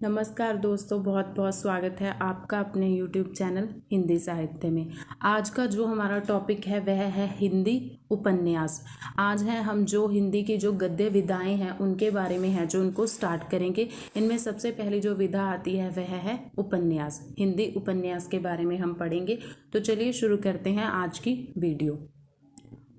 नमस्कार दोस्तों, बहुत बहुत स्वागत है आपका अपने YouTube चैनल हिंदी साहित्य में। आज का जो हमारा टॉपिक है वह है हिंदी उपन्यास। आज है हम जो हिंदी की जो गद्य विधाएं हैं उनके बारे में है जो उनको स्टार्ट करेंगे। इनमें सबसे पहली जो विधा आती है वह है उपन्यास। हिंदी उपन्यास के बारे में हम पढ़ेंगे। तो चलिए शुरू करते हैं आज की वीडियो।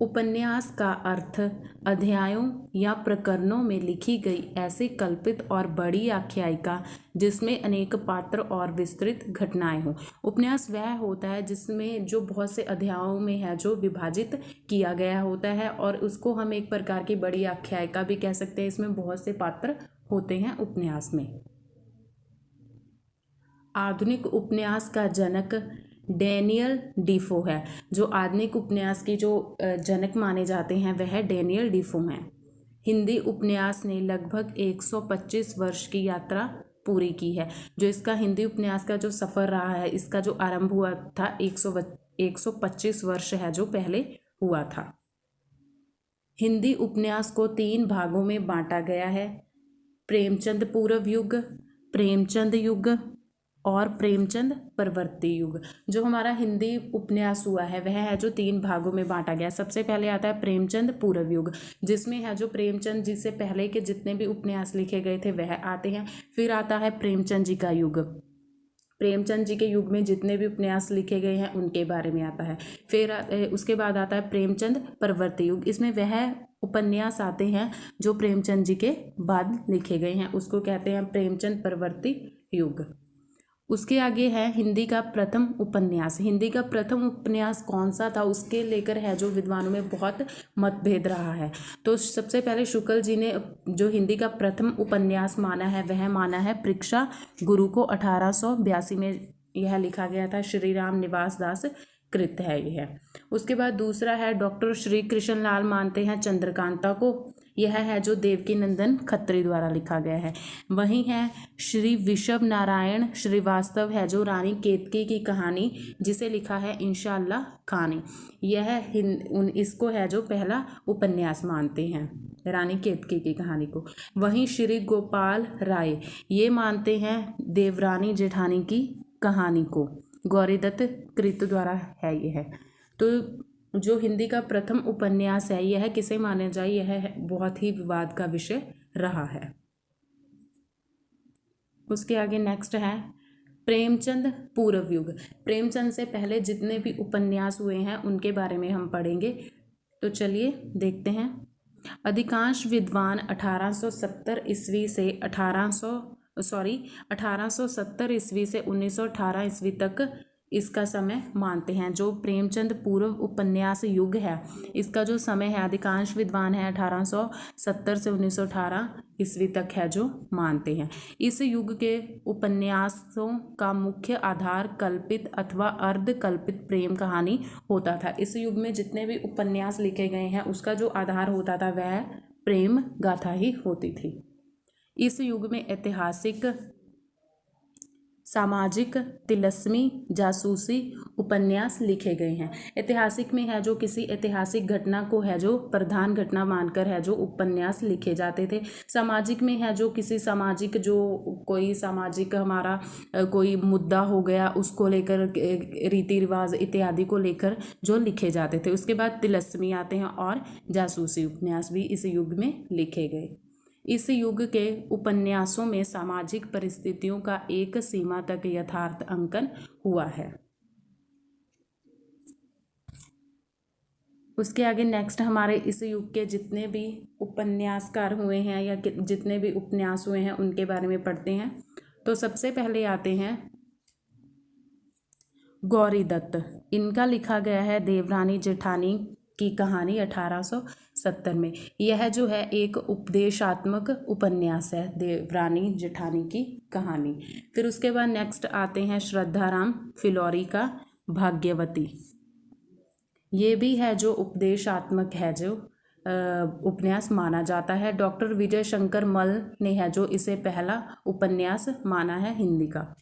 उपन्यास का अर्थ अध्यायों या प्रकरणों में लिखी गई ऐसी कल्पित और बड़ी आख्यायिका जिसमें अनेक पात्र और विस्तृत घटनाएं हों। उपन्यास वह होता है जिसमें जो बहुत से अध्यायों में है जो विभाजित किया गया होता है और उसको हम एक प्रकार की बड़ी आख्यायिका भी कह सकते हैं। इसमें बहुत से पात्र होते हैं उपन्यास में। आधुनिक उपन्यास का जनक डैनियल डीफो है। जो आधुनिक उपन्यास की जो जनक माने जाते हैं वह डैनियल डीफो हैं। हिंदी उपन्यास ने लगभग 125 वर्ष की यात्रा पूरी की है। जो इसका हिंदी उपन्यास का जो सफ़र रहा है, इसका जो आरंभ हुआ था 125 वर्ष है जो पहले हुआ था। हिंदी उपन्यास को 3 भागों में बांटा गया है: प्रेमचंद पूर्व युग, प्रेमचंद युग और प्रेमचंद परवर्ती युग। जो हमारा हिंदी उपन्यास हुआ है वह है जो 3 भागों में बांटा गया। सबसे पहले आता है प्रेमचंद पूर्व युग, जिसमें है जो प्रेमचंद जी से पहले के जितने भी उपन्यास लिखे गए थे वह आते हैं। फिर आता है प्रेमचंद जी का युग। प्रेमचंद जी के युग में जितने भी उपन्यास लिखे गए हैं उनके बारे में आता है। फिर उसके बाद आता है प्रेमचंद परवर्ती युग। इसमें वह उपन्यास आते हैं जो प्रेमचंद जी के बाद लिखे गए हैं, उसको कहते हैं प्रेमचंद परवर्ती युग। उसके आगे है हिंदी का प्रथम उपन्यास। हिंदी का प्रथम उपन्यास कौन सा था उसके लेकर है जो विद्वानों में बहुत मतभेद रहा है। तो सबसे पहले शुक्ल जी ने जो हिंदी का प्रथम उपन्यास माना है वह माना है परीक्षा गुरु को 1882 में यह लिखा गया था। श्री राम निवास दास कृत है यह। उसके बाद दूसरा है डॉक्टर श्री कृष्ण लाल मानते हैं चंद्रकांता को। यह है जो देवकी नंदन खत्री द्वारा लिखा गया है। वहीं है श्री विशव नारायण श्रीवास्तव है जो रानी केतकी की कहानी जिसे लिखा है इंशाअल्लाह खानी। यह इसको है जो पहला उपन्यास मानते हैं, रानी केतकी की कहानी को। वहीं श्री गोपाल राय ये मानते हैं देवरानी जेठानी की कहानी को। गौरीदत्त कृत द्वारा है यह। तो जो हिंदी का प्रथम उपन्यास है यह किसे माना जाए, यह बहुत ही विवाद का विषय रहा है। उसके आगे नेक्स्ट है प्रेमचंद पूर्व युग। प्रेमचंद से पहले जितने भी उपन्यास हुए हैं उनके बारे में हम पढ़ेंगे। तो चलिए देखते हैं। अधिकांश विद्वान 1870 ईस्वी से 1870 ईस्वी से 1918 ईस्वी तक इसका समय मानते हैं। जो प्रेमचंद पूर्व उपन्यास युग है इसका जो समय है अधिकांश विद्वान है 1870 से 1918 ईस्वी तक है जो मानते हैं। इस युग के उपन्यासों का मुख्य आधार कल्पित अथवा अर्धकल्पित प्रेम कहानी होता था। इस युग में जितने भी उपन्यास लिखे गए हैं उसका जो आधार होता था वह प्रेम गाथा ही होती थी। इस युग में ऐतिहासिक, सामाजिक, तिलस्मी, जासूसी उपन्यास लिखे गए हैं। ऐतिहासिक में है जो किसी ऐतिहासिक घटना को है जो प्रधान घटना मानकर है जो उपन्यास लिखे जाते थे। सामाजिक में है जो किसी सामाजिक जो कोई सामाजिक हमारा कोई मुद्दा हो गया उसको लेकर रीति रिवाज इत्यादि को लेकर जो लिखे जाते थे। उसके बाद तिलस्मी आते हैं और जासूसी उपन्यास भी इस युग में लिखे गए। इस युग के उपन्यासों में सामाजिक परिस्थितियों का एक सीमा तक यथार्थ अंकन हुआ है। उसके आगे नेक्स्ट हमारे इस युग के जितने भी उपन्यासकार हुए हैं या जितने भी उपन्यास हुए हैं उनके बारे में पढ़ते हैं। तो सबसे पहले आते हैं गौरीदत्त। इनका लिखा गया है देवरानी जेठानी की कहानी 1870 में। यह जो है एक उपदेशात्मक उपन्यास है, देवरानी जेठानी की कहानी। फिर उसके बाद नेक्स्ट आते हैं श्रद्धाराम फिलौरी का भाग्यवती। ये भी है जो उपदेशात्मक है जो उपन्यास माना जाता है। डॉक्टर विजय शंकर मल ने है जो इसे पहला उपन्यास माना है हिंदी का।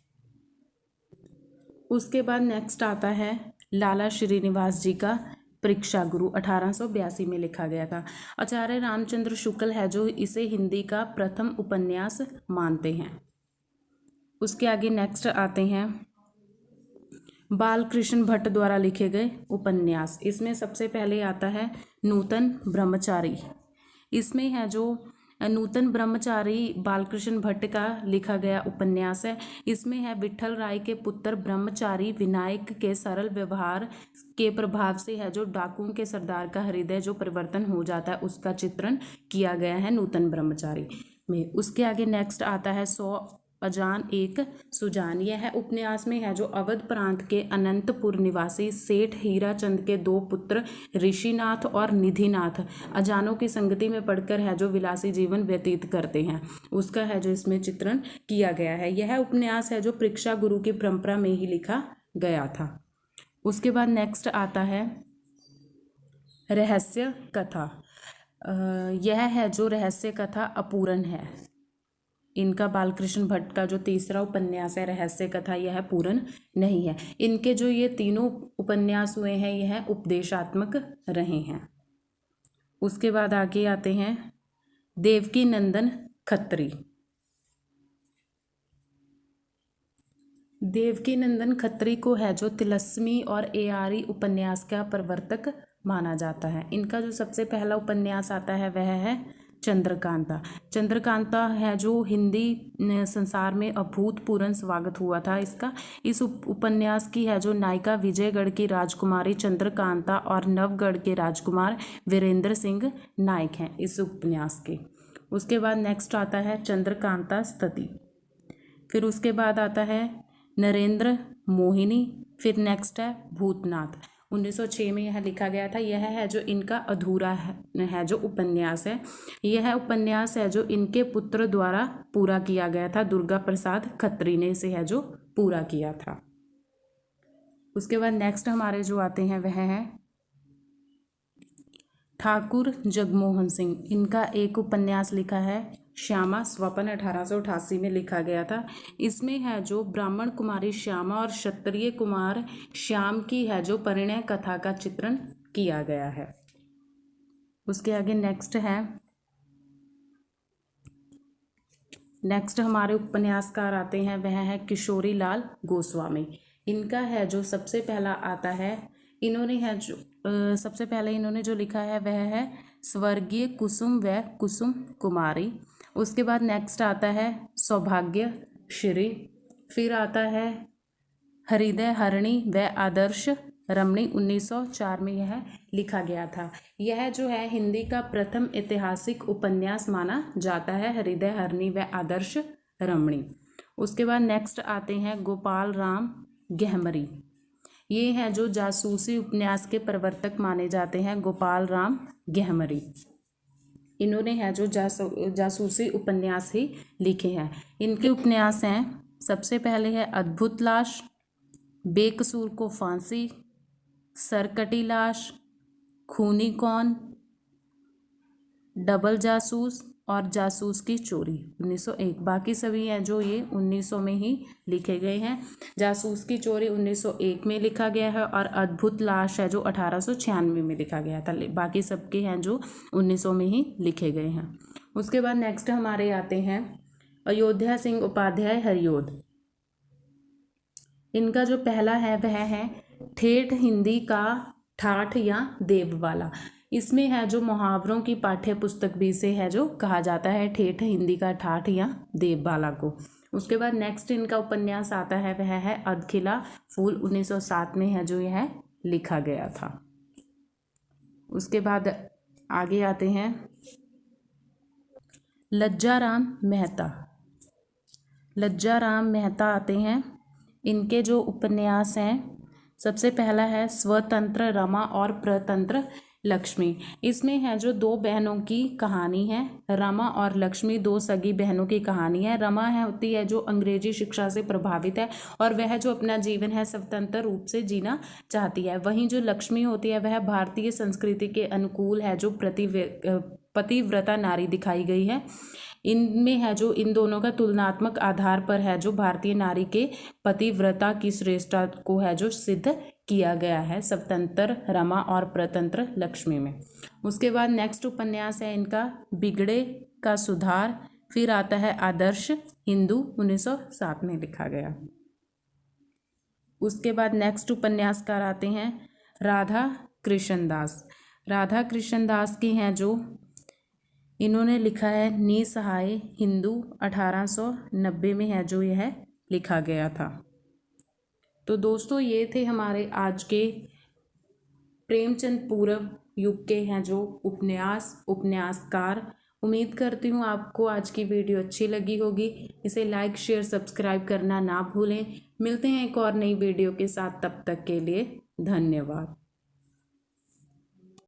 उसके बाद नेक्स्ट आता है लाला श्रीनिवास जी का परीक्षा गुरु 1882 में लिखा गया था। आचार्य रामचंद्र शुक्ल है जो इसे हिंदी का प्रथम उपन्यास मानते हैं। उसके आगे नेक्स्ट आते हैं बालकृष्ण भट्ट द्वारा लिखे गए उपन्यास। इसमें सबसे पहले आता है नूतन ब्रह्मचारी। इसमें है जो नूतन ब्रह्मचारी बालकृष्ण भट्ट का लिखा गया उपन्यास है। इसमें है विट्ठल राय के पुत्र ब्रह्मचारी विनायक के सरल व्यवहार के प्रभाव से है जो डाकुओं के सरदार का हृदय जो परिवर्तन हो जाता है उसका चित्रण किया गया है नूतन ब्रह्मचारी में। उसके आगे नेक्स्ट आता है 100 अजान एक सुजान। यह उपन्यास में है जो अवध प्रांत के अनंतपुर निवासी सेठ हीराचंद के दो पुत्र ऋषिनाथ और निधिनाथ अजानों की संगति में पढ़कर है जो विलासी जीवन व्यतीत करते हैं उसका है जो इसमें चित्रण किया गया है। यह उपन्यास है जो परीक्षा गुरु की परंपरा में ही लिखा गया था। उसके बाद नेक्स्ट आता है रहस्य कथा। यह है जो रहस्य कथा अपूर्ण है। इनका बालकृष्ण भट्ट का जो तीसरा उपन्यास है रहस्य कथा यह पूर्ण नहीं है। इनके जो ये तीनों उपन्यास हुए हैं यह उपदेशात्मक रहे हैं। उसके बाद आगे आते हैं देवकी नंदन खत्री। देवकी नंदन खत्री को है जो तिलस्मी और एआरी उपन्यास का प्रवर्तक माना जाता है। इनका जो सबसे पहला उपन्यास आता है वह है चंद्रकांता। चंद्रकांता है जो हिंदी संसार में अभूतपूर्व स्वागत हुआ था इसका। इस उपन्यास की है जो नायिका विजयगढ़ की राजकुमारी चंद्रकांता और नवगढ़ के राजकुमार वीरेंद्र सिंह नायक हैं इस उपन्यास के। उसके बाद नेक्स्ट आता है चंद्रकांता स्तुति। फिर उसके बाद आता है नरेंद्र मोहिनी। फिर नेक्स्ट है भूतनाथ। 1906 में यह लिखा गया था। यह है जो इनका अधूरा है जो उपन्यास है। यह उपन्यास है जो इनके पुत्र द्वारा पूरा किया गया था। दुर्गा प्रसाद खत्री ने इसे है जो पूरा किया था। उसके बाद नेक्स्ट हमारे जो आते हैं वह है ठाकुर जगमोहन सिंह। इनका एक उपन्यास लिखा है श्यामा स्वपन 1888 में लिखा गया था। इसमें है जो ब्राह्मण कुमारी श्यामा और क्षत्रिय कुमार श्याम की है जो परिणय कथा का चित्रण किया गया है। उसके आगे नेक्स्ट हमारे उपन्यासकार आते हैं वह है किशोरी लाल गोस्वामी। इनका है जो सबसे पहला आता है सबसे पहले इन्होंने जो लिखा है वह है स्वर्गीय कुसुम व कुसुम कुमारी। उसके बाद नेक्स्ट आता है सौभाग्य श्री। फिर आता है हृदय हरणी व आदर्श रमणी। 1904 में यह लिखा गया था। यह जो है हिंदी का प्रथम ऐतिहासिक उपन्यास माना जाता है हृदय हरणी व आदर्श रमणी। उसके बाद नेक्स्ट आते हैं गोपाल राम गहमरी। ये हैं जो जासूसी उपन्यास के प्रवर्तक माने जाते हैं गोपाल राम गहमरी। इन्होंने है जो जासूसी उपन्यास ही लिखे हैं। इनके उपन्यास हैं सबसे पहले है अद्भुत लाश, बेकसूर को फांसी, सरकटी लाश, खूनी कौन, डबल जासूस और जासूस की चोरी 1901। बाकी सभी हैं जो ये 1900 में ही लिखे गए हैं। जासूस की चोरी 1901 में लिखा गया है और अद्भुत लाश है जो 1896 में लिखा गया था। बाकी सबके हैं जो 1900 में ही लिखे गए हैं। उसके बाद नेक्स्ट हमारे आते हैं अयोध्या सिंह उपाध्याय हरिओद। इनका जो पहला है वह है ठेठ हिंदी का ठाठ या देववाला। इसमें है जो मुहावरों की पाठ्य पुस्तक भी से है जो कहा जाता है ठेठ हिंदी का ठाठ या देववाला को। उसके बाद नेक्स्ट इनका उपन्यास आता है वह है अधखिला फूल। 1907 में है जो यह लिखा गया था। उसके बाद आगे आते हैं लज्जाराम मेहता। लज्जाराम मेहता आते हैं। इनके जो उपन्यास हैं सबसे पहला है स्वतंत्र रमा और प्रतंत्र लक्ष्मी। इसमें है जो दो बहनों की कहानी है। रमा और लक्ष्मी दो सगी बहनों की कहानी है। रमा होती है जो अंग्रेजी शिक्षा से प्रभावित है और वह जो अपना जीवन है स्वतंत्र रूप से जीना चाहती है। वहीं जो लक्ष्मी होती है वह भारतीय संस्कृति के अनुकूल है जो पतिव्रता नारी दिखाई गई है। इनमें है जो इन दोनों का तुलनात्मक आधार पर है जो भारतीय नारी के पतिव्रता की श्रेष्ठता को है जो सिद्ध किया गया है स्वतंत्र रमा और प्रतंत्र लक्ष्मी में। उसके बाद नेक्स्ट उपन्यास है इनका बिगड़े का सुधार, फिर आता है आदर्श हिंदू 1907 में लिखा गया। उसके बाद नेक्स्ट उपन्यासकार आते हैं राधा कृष्णदास। राधा कृष्णदास की हैं जो इन्होंने लिखा है निसहाय हिंदू 1890 में है जो यह लिखा गया था। तो दोस्तों ये थे हमारे आज के प्रेमचंद पूर्व युग के हैं जो उपन्यासकार। उम्मीद करती हूँ आपको आज की वीडियो अच्छी लगी होगी। इसे लाइक शेयर सब्सक्राइब करना ना भूलें। मिलते हैं एक और नई वीडियो के साथ, तब तक के लिए धन्यवाद।